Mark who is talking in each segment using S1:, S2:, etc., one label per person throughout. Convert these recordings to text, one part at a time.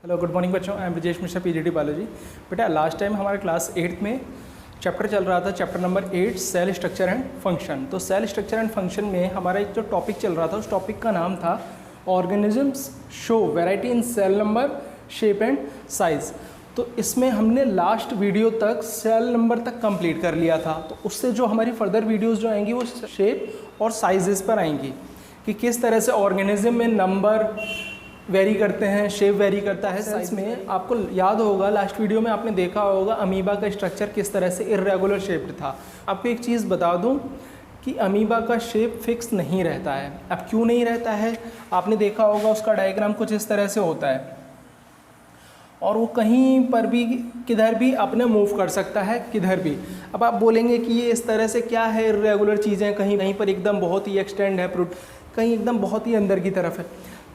S1: Hello good morning बच्चों, I am Brijesh Mishra PGT biology. बेटा last time हमारे क्लास 8th में चैप्टर चल रहा था, chapter number 8 cell structure and function. तो सेल स्ट्रक्चर एंड फंक्शन में हमारा एक जो टॉपिक चल रहा था उस टॉपिक का नाम था organisms show variety in cell number, shape and size. तो इसमें हमने लास्ट वीडियो तक सेल नंबर तक कंप्लीट कर लिया था। तो उससे जो हमारी फर्दर वीडियोज़ जो आएंगी वो शेप और साइजेस पर आएंगी कि किस तरह से ऑर्गेनिज्म में नंबर वेरी करते हैं, शेप वेरी करता है। साइज में आपको याद होगा लास्ट वीडियो में आपने देखा होगा अमीबा का स्ट्रक्चर किस तरह से इर्रेगुलर शेप्ड था। आपको एक चीज़ बता दूं कि अमीबा का शेप फिक्स नहीं रहता है। अब क्यों नहीं रहता है, आपने देखा होगा उसका डायग्राम कुछ इस तरह से होता है और वो कहीं पर भी किधर भी अपने मूव कर सकता है, किधर भी। अब आप बोलेंगे कि ये इस तरह से क्या है, इर्रेगुलर चीज़ें, कहीं कहीं पर एकदम बहुत ही एक्सटेंड है, कहीं एकदम बहुत ही अंदर की तरफ है।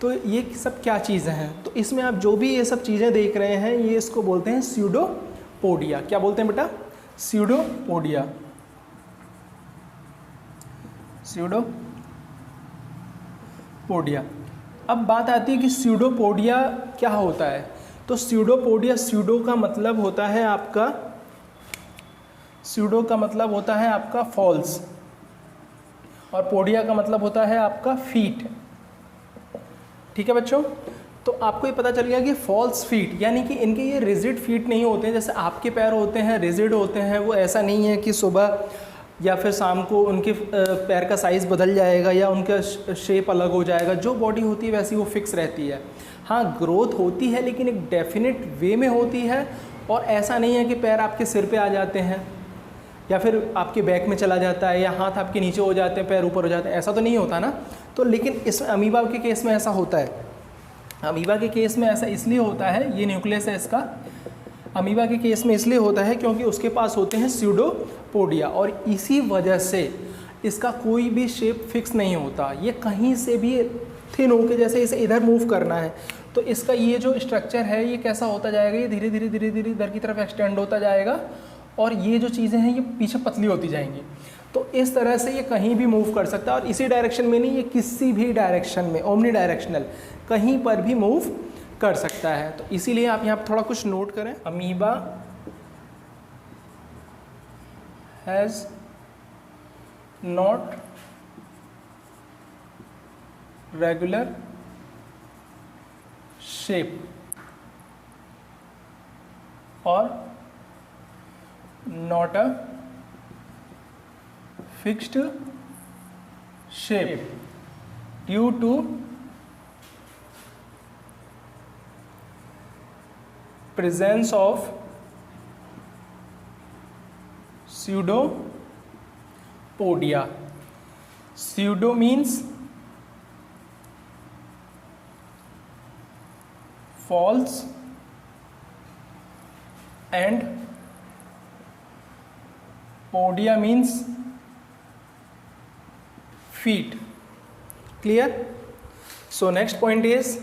S1: तो ये सब क्या चीज़ें हैं? तो इसमें आप जो भी ये सब चीज़ें देख रहे हैं ये इसको बोलते हैं स्यूडोपोडिया। क्या बोलते हैं बेटा? स्यूडोपोडिया। स्यूडोपोडिया। अब बात आती है कि स्यूडोपोडिया क्या होता है। तो स्यूडोपोडिया, स्यूडो का मतलब होता है आपका, स्यूडो का मतलब होता है आपका फॉल्स और पोडिया का मतलब होता है आपका फीट। ठीक है बच्चों, तो आपको ये पता चल गया कि फॉल्स फीट यानी कि इनके ये रिजिड फीट नहीं होते हैं। जैसे आपके पैर होते हैं रिजिड होते हैं, वो ऐसा नहीं है कि सुबह या फिर शाम को उनके पैर का साइज़ बदल जाएगा या उनका शेप अलग हो जाएगा। जो बॉडी होती है वैसी वो फिक्स रहती है। हाँ, ग्रोथ होती है लेकिन एक डेफिनेट वे में होती है और ऐसा नहीं है कि पैर आपके सिर पे आ जाते हैं या फिर आपके बैक में चला जाता है या हाथ आपके नीचे हो जाते हैं, पैर ऊपर हो जाते हैं, ऐसा तो नहीं होता ना। तो लेकिन इस अमीबा के केस में ऐसा होता है। अमीबा के केस में ऐसा इसलिए होता है, ये न्यूक्लियस है इसका, अमीबा के केस में इसलिए होता है क्योंकि उसके पास होते हैं स्यूडोपोडिया और इसी वजह से इसका कोई भी शेप फिक्स नहीं होता। ये कहीं से भी थिन होकर, जैसे इसे इधर मूव करना है तो इसका ये जो स्ट्रक्चर है ये कैसा होता जाएगा, ये धीरे धीरे धीरे धीरे इधर की तरफ एक्सटेंड होता जाएगा और ये जो चीज़ें हैं ये पीछे पतली होती जाएंगी। तो इस तरह से ये कहीं भी मूव कर सकता है और इसी डायरेक्शन में नहीं, ये किसी भी डायरेक्शन में, ओमनी डायरेक्शनल, कहीं पर भी मूव कर सकता है। तो इसीलिए आप यहाँ पर थोड़ा कुछ नोट करें। Amoeba has not regular shape और not a fixed shape due to presence of pseudopodia. Pseudo means false and podia means feet. Clear? So next point is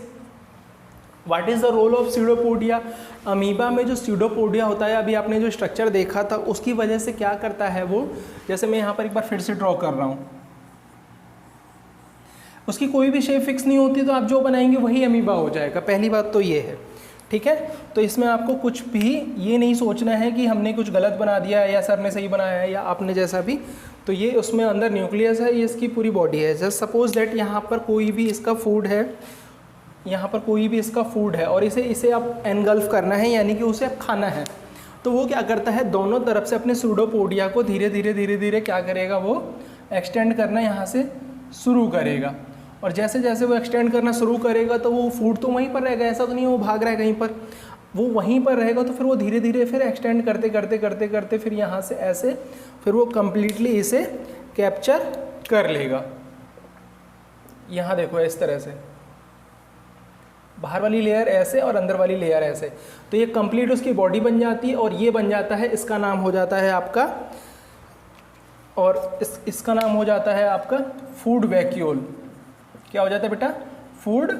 S1: what is the role of pseudopodia. Amoeba में जो pseudopodia होता है, अभी आपने जो structure देखा था उसकी वजह से क्या करता है वो, जैसे मैं यहाँ पर एक बार फिर से ड्रॉ कर रहा हूँ, उसकी कोई भी शेप फिक्स नहीं होती तो आप जो बनाएंगे वही अमीबा हो जाएगा। पहली बात तो ये है। ठीक है, तो इसमें आपको कुछ भी ये नहीं सोचना है कि हमने कुछ गलत बना दिया है या सर ने सही बनाया है या आपने जैसा भी। तो ये उसमें अंदर न्यूक्लियस है, ये इसकी पूरी बॉडी है। जस्ट सपोज दैट यहाँ पर कोई भी इसका फूड है, यहाँ पर कोई भी इसका फूड है और इसे आप एनगल्फ करना है यानी कि उसे आप खाना है। तो वो क्या करता है, दोनों तरफ से अपने स्यूडोपोडिया को धीरे धीरे धीरे धीरे क्या करेगा, वो एक्सटेंड करना यहाँ से शुरू करेगा और जैसे जैसे वो एक्सटेंड करना शुरू करेगा तो वो फूड तो वहीं पर रहेगा, ऐसा तो नहीं वो भाग रहा है कहीं पर, वो वहीं पर रहेगा। तो फिर वो धीरे धीरे फिर एक्सटेंड करते करते करते करते फिर यहाँ से ऐसे फिर वो कम्प्लीटली इसे कैप्चर कर लेगा। यहाँ देखो इस तरह से बाहर वाली लेयर ऐसे और अंदर वाली लेयर ऐसे, तो ये कंप्लीट उसकी बॉडी बन जाती है और ये बन जाता है, इसका नाम हो जाता है आपका, और इसका नाम हो जाता है आपका फूड वैक्यूल। क्या हो जाता है बेटा? फूड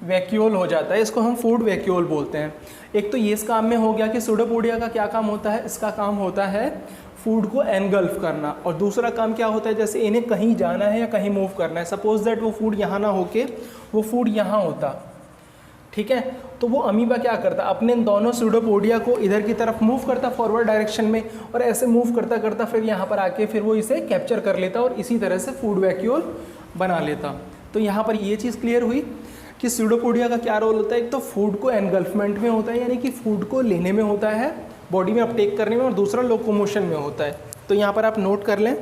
S1: वैक्यूल हो जाता है, इसको हम फूड वैक्यूल बोलते हैं। एक तो ये इस काम में हो गया कि स्यूडोपोडिया का क्या काम होता है, इसका काम होता है फूड को एनगल्फ करना, और दूसरा काम क्या होता है, जैसे इन्हें कहीं जाना है या कहीं मूव करना है, सपोज दैट वो फूड यहाँ ना होके वो फूड यहाँ होता, ठीक है। तो वो अमीबा क्या करता, अपने दोनों स्यूडोपोडिया को इधर की तरफ मूव करता फॉरवर्ड डायरेक्शन में, और ऐसे मूव करता करता फिर यहाँ पर आके फिर वो इसे कैप्चर कर लेता और इसी तरह से फूड वैक्यूल बना लेता। तो यहाँ पर ये चीज़ क्लियर हुई कि स्यूडोपोडिया का क्या रोल होता है। एक तो फूड को एनगल्फमेंट में होता है, यानी कि फूड को लेने में होता है, बॉडी में अपटेक करने में, और दूसरा लोकोमोशन में होता है। तो यहाँ पर आप नोट कर लें,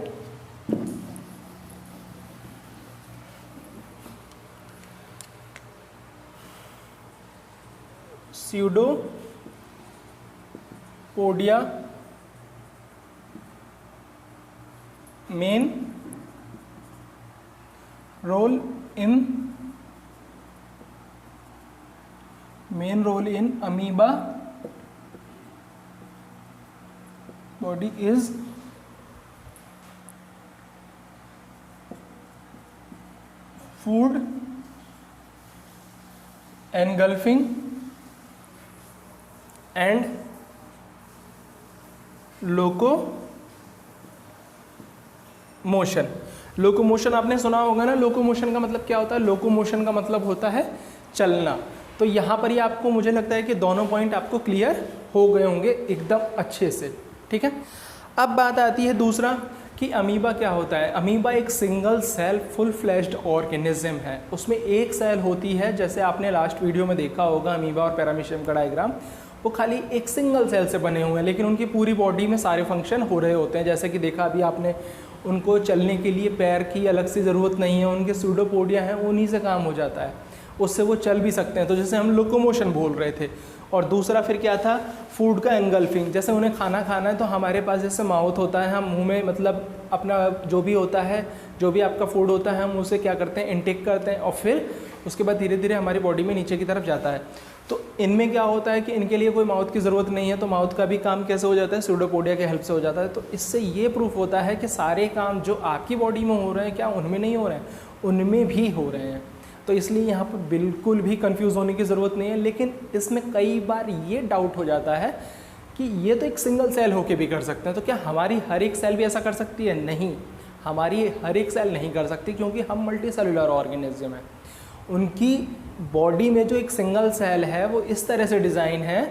S1: pseudopodia main role in amoeba body is food engulfing and locomotion. Locomotion आपने सुना होगा ना, लोकोमोशन का मतलब क्या होता है? लोकोमोशन का मतलब होता है चलना। तो यहाँ पर ही आपको, मुझे लगता है कि दोनों पॉइंट आपको क्लियर हो गए होंगे एकदम अच्छे से, ठीक है। अब बात आती है दूसरा कि अमीबा क्या होता है। अमीबा एक single cell full fledged organism है। उसमें एक सेल होती है, जैसे आपने लास्ट वीडियो में देखा होगा अमीबा और पैरामीशियम का डायग्राम, वो खाली एक सिंगल सेल से बने हुए हैं, लेकिन उनकी पूरी बॉडी में सारे फंक्शन हो रहे होते हैं। जैसे कि देखा अभी आपने, उनको चलने के लिए पैर की अलग से ज़रूरत नहीं है, उनके स्यूडोपोडिया हैं उन्हीं से काम हो जाता है, उससे वो चल भी सकते हैं। तो जैसे हम लोकोमोशन बोल रहे थे। और दूसरा फिर क्या था, फूड का एंगल्फिंग। जैसे उन्हें खाना खाना है तो हमारे पास जैसे माउथ होता है, हम मुंह में मतलब अपना जो भी होता है, जो भी आपका फूड होता है, हम उसे क्या करते हैं, इनटेक करते हैं, और फिर उसके बाद धीरे धीरे हमारी बॉडी में नीचे की तरफ जाता है। तो इनमें क्या होता है कि इनके लिए कोई माउथ की ज़रूरत नहीं है, तो माउथ का भी काम कैसे हो जाता है, स्यूडोपोडिया के हेल्प से हो जाता है। तो इससे ये प्रूफ होता है कि सारे काम जो आपकी बॉडी में हो रहे हैं, क्या उनमें नहीं हो रहे हैं, उनमें भी हो रहे हैं। तो इसलिए यहाँ पर बिल्कुल भी कंफ्यूज होने की ज़रूरत नहीं है। लेकिन इसमें कई बार ये डाउट हो जाता है कि ये तो एक सिंगल सेल होके भी कर सकते हैं, तो क्या हमारी हर एक सेल भी ऐसा कर सकती है? नहीं, हमारी हर एक सेल नहीं कर सकती, क्योंकि हम मल्टी सेलुलर ऑर्गेनिज्म हैं। उनकी बॉडी में जो एक सिंगल सेल है वो इस तरह से डिज़ाइन है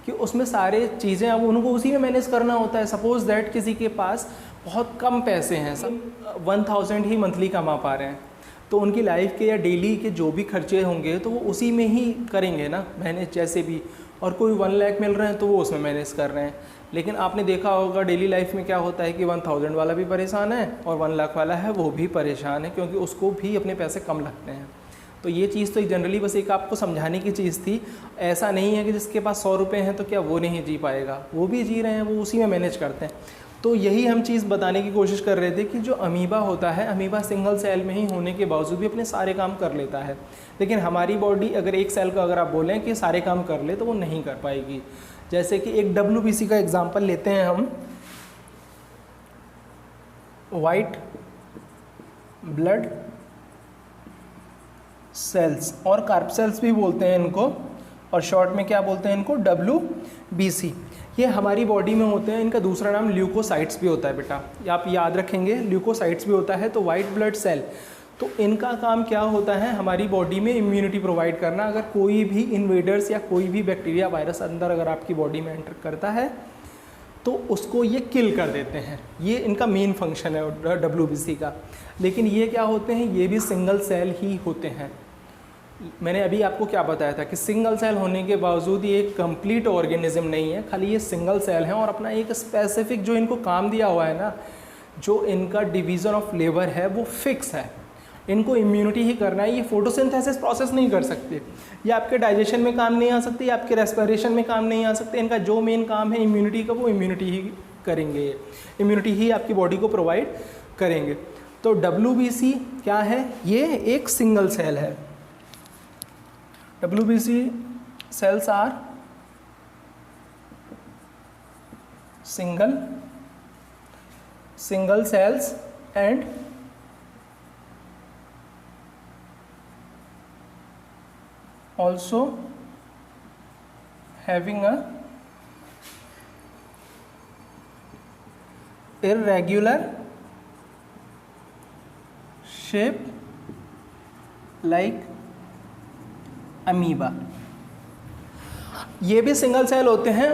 S1: कि उसमें सारे चीज़ें अब उनको उसी में मैनेज करना होता है। सपोज़ दैट किसी के पास बहुत कम पैसे हैं, सब 1000 ही मंथली कमा पा रहे हैं, तो उनकी लाइफ के या डेली के जो भी खर्चे होंगे तो वो उसी में ही करेंगे ना मैनेज जैसे भी। और कोई 1 लाख मिल रहे हैं तो वो उसमें मैनेज कर रहे हैं। लेकिन आपने देखा होगा डेली लाइफ में क्या होता है कि 1000 वाला भी परेशान है और 1 लाख वाला है वो भी परेशान है, क्योंकि उसको भी अपने पैसे कम लगते हैं। तो ये चीज़ तो जनरली बस एक आपको समझाने की चीज़ थी। ऐसा नहीं है कि जिसके पास 100 रुपये हैं तो क्या वो नहीं जी पाएगा, वो भी जी रहे हैं, वो उसी में मैनेज करते हैं। तो यही हम चीज़ बताने की कोशिश कर रहे थे कि जो अमीबा होता है, अमीबा सिंगल सेल में ही होने के बावजूद भी अपने सारे काम कर लेता है। लेकिन हमारी बॉडी अगर एक सेल का अगर आप बोलें कि सारे काम कर ले तो वो नहीं कर पाएगी। जैसे कि एक WBC का एग्जांपल लेते हैं हम, वाइट ब्लड सेल्स, और कार्प सेल्स भी बोलते हैं इनको, और शॉर्ट में क्या बोलते हैं इनको, WBC। ये हमारी बॉडी में होते हैं। इनका दूसरा नाम ल्यूकोसाइट्स भी होता है बेटा, आप याद रखेंगे, ल्यूकोसाइट्स भी होता है। तो वाइट ब्लड सेल, तो इनका काम क्या होता है, हमारी बॉडी में इम्यूनिटी प्रोवाइड करना। अगर कोई भी इन्वेडर्स या कोई भी बैक्टीरिया वायरस अंदर अगर आपकी बॉडी में एंटर करता है तो उसको ये किल कर देते हैं। ये इनका मेन फंक्शन है WBC का। लेकिन ये क्या होते हैं, ये भी सिंगल सेल ही होते हैं। मैंने अभी आपको क्या बताया था कि सिंगल सेल होने के बावजूद ये एक कंप्लीट ऑर्गेनिज्म नहीं है, खाली ये सिंगल सेल हैं और अपना एक स्पेसिफिक जो इनको काम दिया हुआ है ना, जो इनका डिवीज़न ऑफ लेबर है वो फिक्स है। इनको इम्यूनिटी ही करना है। ये फोटोसिंथेसिस प्रोसेस नहीं कर सकते, ये आपके डाइजेशन में काम नहीं आ सकते, ये आपके रेस्पिरेशन में काम नहीं आ सकते। इनका जो मेन काम है इम्यूनिटी का, वो इम्यूनिटी ही करेंगे, इम्यूनिटी ही आपकी बॉडी को प्रोवाइड करेंगे। तो WBC क्या है, ये एक सिंगल सेल है। WBC cells are single cells and also having a irregular shape like amoeba. ये भी सिंगल सेल होते हैं,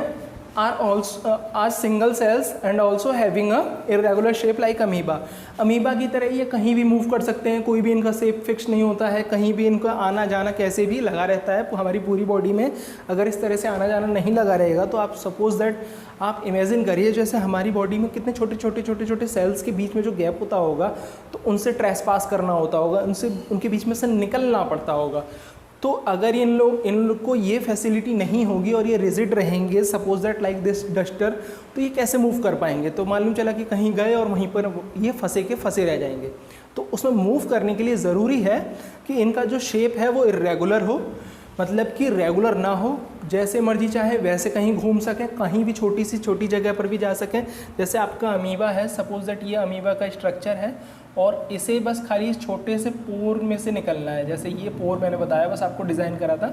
S1: are single cells and also having a irregular shape like amoeba. Amoeba की तरह ये कहीं भी मूव कर सकते हैं, कोई भी इनका शेप फिक्स नहीं होता है, कहीं भी इनका आना जाना कैसे भी लगा रहता है हमारी पूरी बॉडी में। अगर इस तरह से आना जाना नहीं लगा रहेगा तो आप सपोज दैट आप इमेजिन करिए जैसे हमारी बॉडी में कितने छोटे छोटे सेल्स के बीच में जो गैप होता होगा तो उनसे ट्रेस पास करना होता होगा, उनके बीच में से निकलना पड़ता होगा। तो अगर इन लोग को ये फैसिलिटी नहीं होगी और ये रिजिड रहेंगे suppose that like this duster, तो ये कैसे मूव कर पाएंगे? तो मालूम चला कि कहीं गए और वहीं पर ये फंसे रह जाएंगे। तो उसमें मूव करने के लिए ज़रूरी है कि इनका जो शेप है वो इरेगुलर हो, मतलब कि रेगुलर ना हो, जैसे मर्जी चाहे वैसे कहीं घूम सकें, कहीं भी छोटी सी छोटी जगह पर भी जा सकें। जैसे आपका अमीबा है, सपोज दैट ये अमीबा का स्ट्रक्चर है और इसे बस खाली छोटे से पोर में से निकलना है, जैसे ये पोर मैंने बताया बस आपको डिज़ाइन करा था।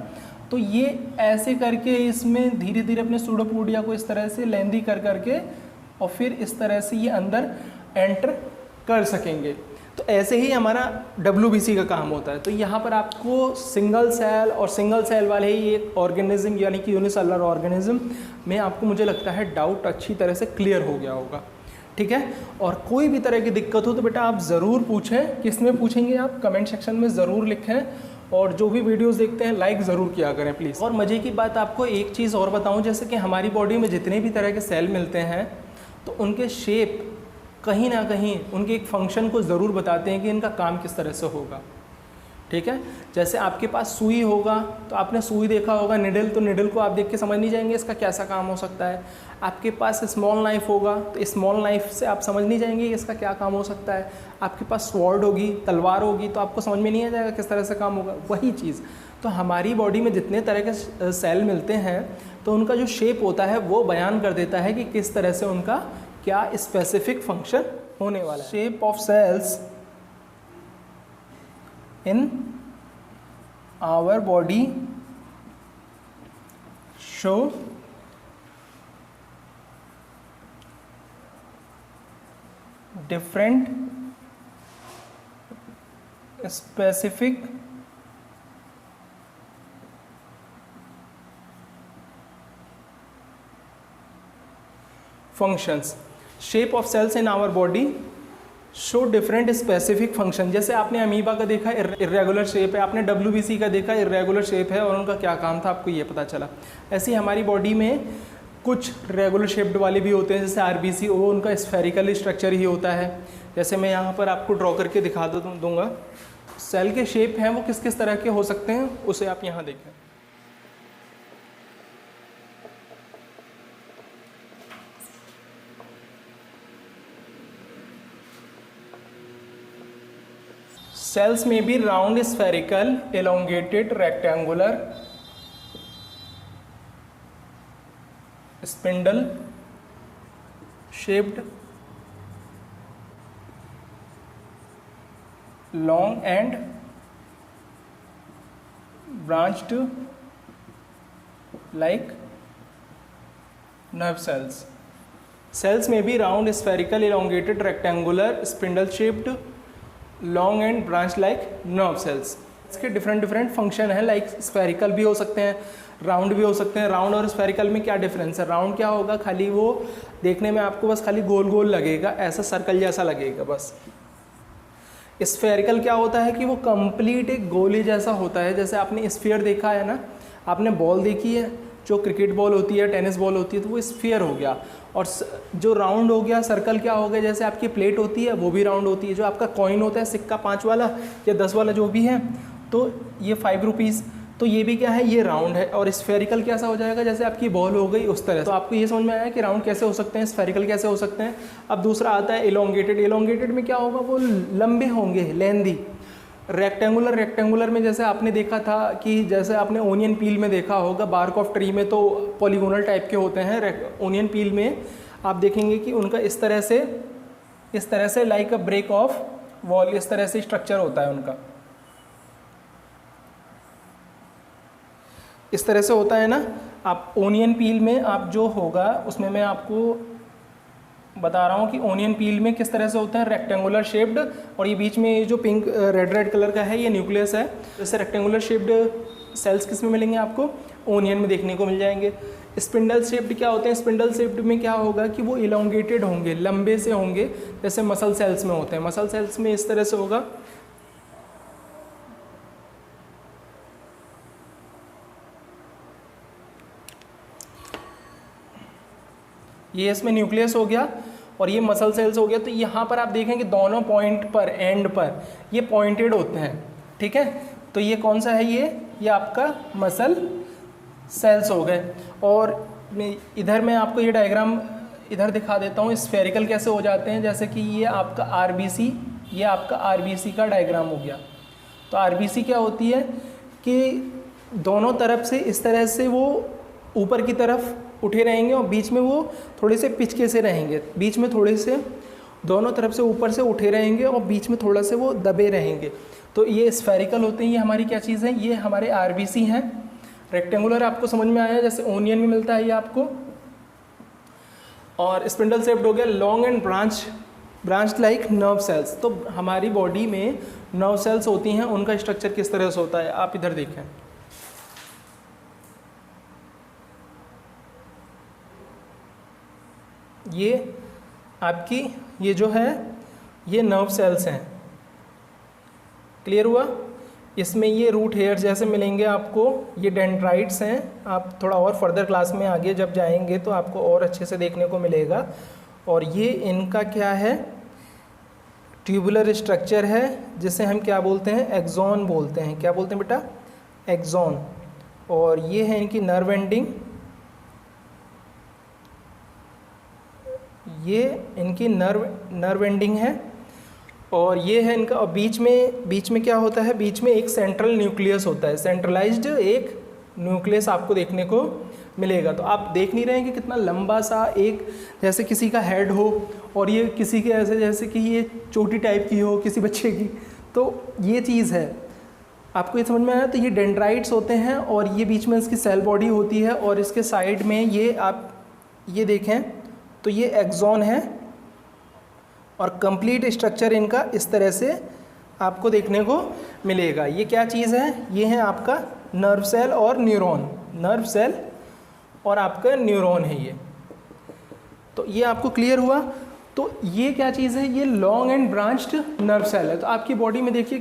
S1: तो ये ऐसे करके इसमें धीरे धीरे अपने सूडोपोडिया को इस तरह से लेंदी कर करके और फिर इस तरह से ये अंदर एंटर कर सकेंगे। तो ऐसे ही हमारा WBC का काम होता है। तो यहाँ पर आपको सिंगल सेल वाले ही एक ऑर्गेनिज्म यानी कि यूनिसेलुलर ऑर्गेनिज्म में आपको मुझे लगता है डाउट अच्छी तरह से क्लियर हो गया होगा, ठीक है। और कोई भी तरह की दिक्कत हो तो बेटा आप ज़रूर पूछें। किस में पूछेंगे आप? कमेंट सेक्शन में ज़रूर लिखें और जो भी वीडियोस देखते हैं लाइक ज़रूर किया करें प्लीज़। और मज़े की बात आपको एक चीज़ और बताऊं, जैसे कि हमारी बॉडी में जितने भी तरह के सेल मिलते हैं तो उनके शेप कहीं ना कहीं उनके एक फंक्शन को ज़रूर बताते हैं कि इनका काम किस तरह से होगा, ठीक है। जैसे आपके पास सुई होगा तो आपने सुई देखा होगा, निडल, तो निडल को आप देख के समझ नहीं जाएंगे इसका कैसा काम हो सकता है। आपके पास स्मॉल नाइफ होगा तो स्मॉल नाइफ से आप समझ नहीं जाएंगे इसका क्या काम हो सकता है। आपके पास स्वॉर्ड होगी, तलवार होगी, तो आपको समझ में नहीं आ जाएगा किस तरह से काम होगा। वही चीज़ तो हमारी बॉडी में जितने तरह के सेल मिलते हैं तो उनका जो शेप होता है वो बयान कर देता है कि किस तरह से उनका क्या स्पेसिफिक फंक्शन होने वाला है। Shape of cells in our body show different specific functions. Shape of cells in our body show different specific function. जैसे आपने अमीबा का देखा इरेगुलर शेप है, आपने WBC का देखा इरेगुलर शेप है और उनका क्या काम था आपको ये पता चला। ऐसे ही हमारी बॉडी में कुछ रेगुलर शेप्ड वाले भी होते हैं, जैसे RBC वो उनका स्फेरिकल स्ट्रक्चर ही होता है। जैसे मैं यहाँ पर आपको ड्रॉ करके दिखा दूँगा सेल के शेप हैं वो किस किस तरह के हो सकते हैं, उसे आप यहाँ देखें। Cells may be round, spherical, elongated, rectangular, spindle shaped, long and branched like nerve cells. Cells may be round, spherical, elongated, rectangular, spindle shaped, long and branch like nerve cells. इसके डिफरेंट फंक्शन है, like spherical भी हो सकते हैं, round भी हो सकते हैं। राउंड और स्फेरिकल में क्या डिफरेंस है? राउंड क्या होगा, खाली वो देखने में आपको बस खाली गोल गोल लगेगा, ऐसा सर्कल जैसा लगेगा बस। स्फेरिकल क्या होता है कि वो कंप्लीट एक गोली जैसा होता है। जैसे आपने स्फीयर देखा है ना, आपने बॉल देखी है, जो क्रिकेट बॉल होती है, टेनिस बॉल होती है, तो वो स्फीयर हो गया। और जो राउंड हो गया, सर्कल क्या हो गया, जैसे आपकी प्लेट होती है वो भी राउंड होती है। जो आपका कॉइन होता है, सिक्का 5 वाला या 10 वाला जो भी है, तो ये 5 रुपीज़, तो ये भी क्या है, ये राउंड है। और स्फेरिकल कैसा हो जाएगा, जैसे आपकी बॉल हो गई उस तरह। तो आपको ये समझ में आया कि राउंड कैसे हो सकते हैं, स्फेरिकल कैसे हो सकते हैं। अब दूसरा आता है इलोंगेटेड। इलोंगेटेड में क्या होगा, वो लंबे होंगे, लेंदी। रेक्टेंगुलर में जैसे आपने देखा था कि जैसे आपने ओनियन पील में देखा होगा, बार्क ऑफ ट्री में तो पॉलीगोनल टाइप के होते हैं। ओनियन पील में आप देखेंगे कि उनका इस तरह से like a break of wall, इस तरह से स्ट्रक्चर होता है उनका, इस तरह से होता है ना। आप ओनियन पील में आप जो होगा उसमें मैं आपको बता रहा हूँ कि ओनियन पील में किस तरह से होता है, रेक्टेंगुलर शेप्ड। और ये बीच में जो पिंक रेड कलर का है ये न्यूक्लियस है। जैसे रेक्टेंगुलर शेप्ड सेल्स किस में मिलेंगे आपको, ओनियन में देखने को मिल जाएंगे। स्पिंडल शेप्ड क्या होते हैं, स्पिंडल शेप्ड में क्या होगा कि वो इलोंगेटेड होंगे, लंबे से होंगे, जैसे मसल सेल्स में होते हैं। मसल सेल्स में इस तरह से होगा, ये इसमें न्यूक्लियस हो गया और ये मसल सेल्स हो गया। तो यहाँ पर आप देखें कि दोनों पॉइंट पर, एंड पर ये पॉइंटेड होते हैं, ठीक है। तो ये कौन सा है, ये आपका मसल सेल्स हो गए। और इधर मैं आपको ये डायग्राम इधर दिखा देता हूँ, स्फेरिकल कैसे हो जाते हैं। जैसे कि ये आपका आरबीसी, ये आपका आरबीसी का डायग्राम हो गया। तो आरबीसी क्या होती है कि दोनों तरफ से इस तरह से वो ऊपर की तरफ उठे रहेंगे और बीच में वो थोड़े से पिचके से रहेंगे, बीच में थोड़े से दोनों तरफ से ऊपर से उठे रहेंगे और बीच में थोड़ा से वो दबे रहेंगे। तो ये स्फेरिकल होते हैं। ये हमारी क्या चीज़ है, ये हमारे आरबीसी हैं। रेक्टेंगुलर आपको समझ में आया, जैसे ओनियन में मिलता है ये आपको। और स्पिंडल शेप्ड हो गया, long and branch like nerve cells. तो हमारी बॉडी में नर्व सेल्स होती हैं, उनका स्ट्रक्चर किस तरह से होता है आप इधर देखें। ये आपकी ये जो है ये नर्व सेल्स हैं, क्लियर हुआ। इसमें ये रूट हेयर जैसे मिलेंगे आपको, ये डेंड्राइट्स हैं। आप थोड़ा और फर्दर क्लास में आगे जब जाएंगे तो आपको और अच्छे से देखने को मिलेगा। और ये इनका क्या है, ट्यूबुलर स्ट्रक्चर है, जिसे हम क्या बोलते हैं, एक्सॉन बोलते हैं। क्या बोलते हैं बेटा, एक्सॉन। और ये है इनकी नर्व एंडिंग, ये इनकी नर्व एंडिंग है। और ये है इनका, और बीच में क्या होता है, बीच में एक सेंट्रल न्यूक्लियस होता है, सेंट्रलाइज्ड एक न्यूक्लियस आपको देखने को मिलेगा। तो आप देख नहीं रहे हैं कि कितना लंबा सा एक, जैसे किसी का हेड हो और ये किसी के ऐसे जैसे कि ये चोटी टाइप की हो किसी बच्चे की। तो ये चीज़ है, आपको ये समझ में आया। तो ये डेंड्राइट्स होते हैं और ये बीच में इसकी सेल बॉडी होती है और इसके साइड में ये आप ये देखें तो ये एक्सॉन है। और कंप्लीट स्ट्रक्चर इनका इस तरह से आपको देखने को मिलेगा। ये क्या चीज़ है, ये है आपका नर्व सेल और न्यूरॉन, नर्व सेल और आपका न्यूरॉन है ये। तो ये आपको क्लियर हुआ। तो ये क्या चीज़ है, ये long and branched nerve cell है। तो आपकी बॉडी में देखिए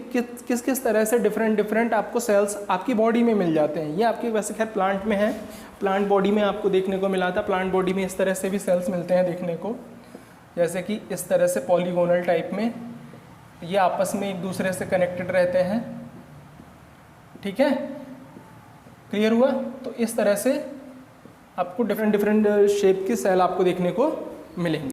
S1: किस किस तरह से डिफरेंट आपको सेल्स आपकी बॉडी में मिल जाते हैं। ये आपके वैसे खैर प्लांट में है, प्लांट बॉडी में आपको देखने को मिला था। प्लांट बॉडी में इस तरह से भी सेल्स मिलते हैं देखने को, जैसे कि इस तरह से पॉलीगोनल टाइप में, ये आपस में एक दूसरे से कनेक्टेड रहते हैं, ठीक है, क्लियर हुआ। तो इस तरह से आपको डिफरेंट शेप के सेल आपको देखने को मिलेंगे।